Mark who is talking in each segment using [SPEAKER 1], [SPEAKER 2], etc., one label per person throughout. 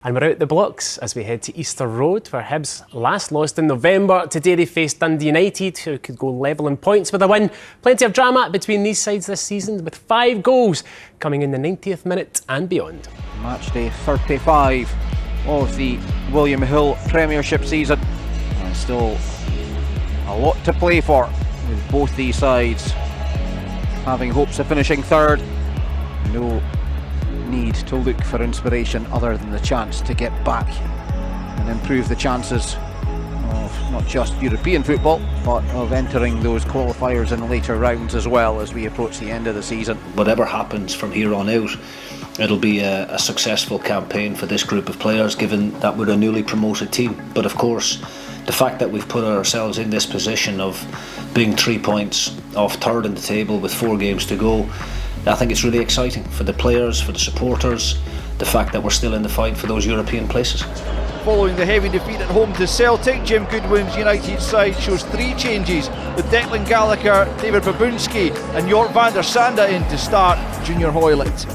[SPEAKER 1] And we're out the blocks as we head to Easter Road, where Hibs last lost in November. Today they faced Dundee United, who could go level in points with a win. Plenty of drama between these sides this season, with 5 goals coming in the 90th minute and beyond.
[SPEAKER 2] Match day 35 of the William Hill Premiership season. And still a lot to play for, with both these sides having hopes of finishing third. No need to look for inspiration other than the chance to get back and improve the chances of not just European football, but of entering those qualifiers in later rounds as well as we approach the end of the season.
[SPEAKER 3] Whatever happens from here on out, it'll be a successful campaign for this group of players, given that we're a newly promoted team. But of course, the fact that we've put ourselves in this position of being 3 points off third in the table with 4 games to go, I think it's really exciting for the players, for the supporters, the fact that we're still in the fight for those European places.
[SPEAKER 4] Following the heavy defeat at home to Celtic, Jim Goodwin's United side shows 3 changes, with Declan Gallagher, David Babunski and York van der Sande in to start Junior Hoylett.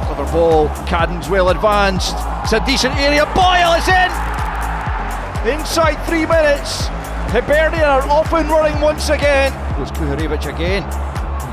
[SPEAKER 4] Clever ball, Cadden's well advanced, it's a decent area, Boyle is in! Inside 3 minutes, Hibernian are off and running once again. Goes Kuharevich again.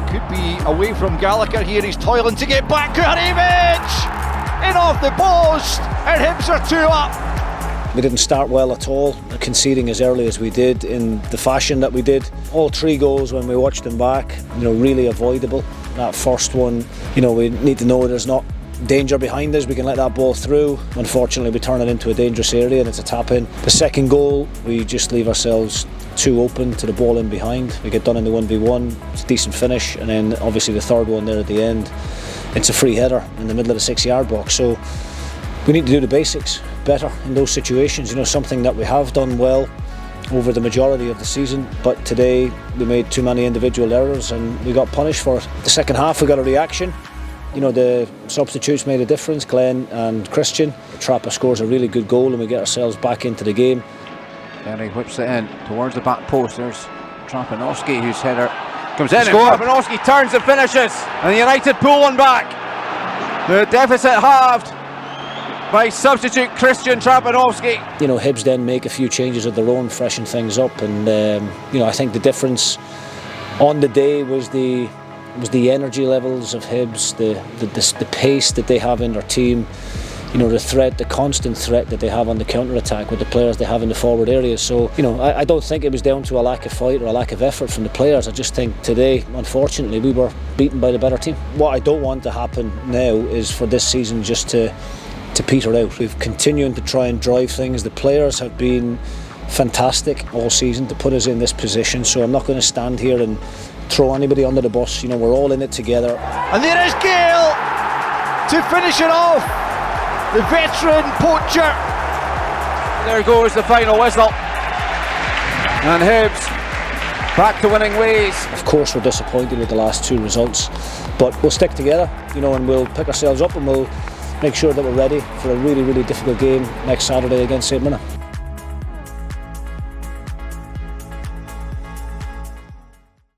[SPEAKER 4] Could be away from Gallagher here, he's toiling to get back. Kuharevich in off the post, and Hibs are 2 up.
[SPEAKER 5] We didn't start well at all, conceding as early as we did in the fashion that we did. All 3 goals, when we watched them back, really avoidable. That first one, we need to know there's not danger behind us, we can let that ball through. Unfortunately, we turn it into a dangerous area and it's a tap in. The second goal, we just leave ourselves too open to the ball in behind. We get done in the 1v1, it's a decent finish, and then obviously the third one there at the end, it's a free header in the middle of the 6-yard box. So we need to do the basics better in those situations, something that we have done well over the majority of the season, but today we made too many individual errors and we got punished for it. The second half we got a reaction. The substitutes made a difference, Glenn and Kristijan. Trappa scores a really good goal and we get ourselves back into the game.
[SPEAKER 2] Gayle whips it in towards the back post. There's Trapanovski, whose header comes in. Trapanovski turns and finishes, and United pull one back. The deficit halved by substitute Kristijan Trapanovski.
[SPEAKER 5] Hibs then make a few changes of their own, freshen things up, and I think the difference on the day was the energy levels of Hibs, the pace that they have in their team. The constant threat that they have on the counter-attack with the players they have in the forward areas. So, I don't think it was down to a lack of fight or a lack of effort from the players. I just think today, unfortunately, we were beaten by the better team. What I don't want to happen now is for this season just to peter out. We've continued to try and drive things. The players have been fantastic all season to put us in this position, so I'm not going to stand here and throw anybody under the bus. We're all in it together.
[SPEAKER 4] And there is Gayle to finish it off. The veteran poacher.
[SPEAKER 2] There goes the final whistle. And Hibs back to winning ways.
[SPEAKER 5] Of course we're disappointed with the last 2 results, but we'll stick together, and we'll pick ourselves up and we'll make sure that we're ready for a really, really difficult game next Saturday against St Mirren.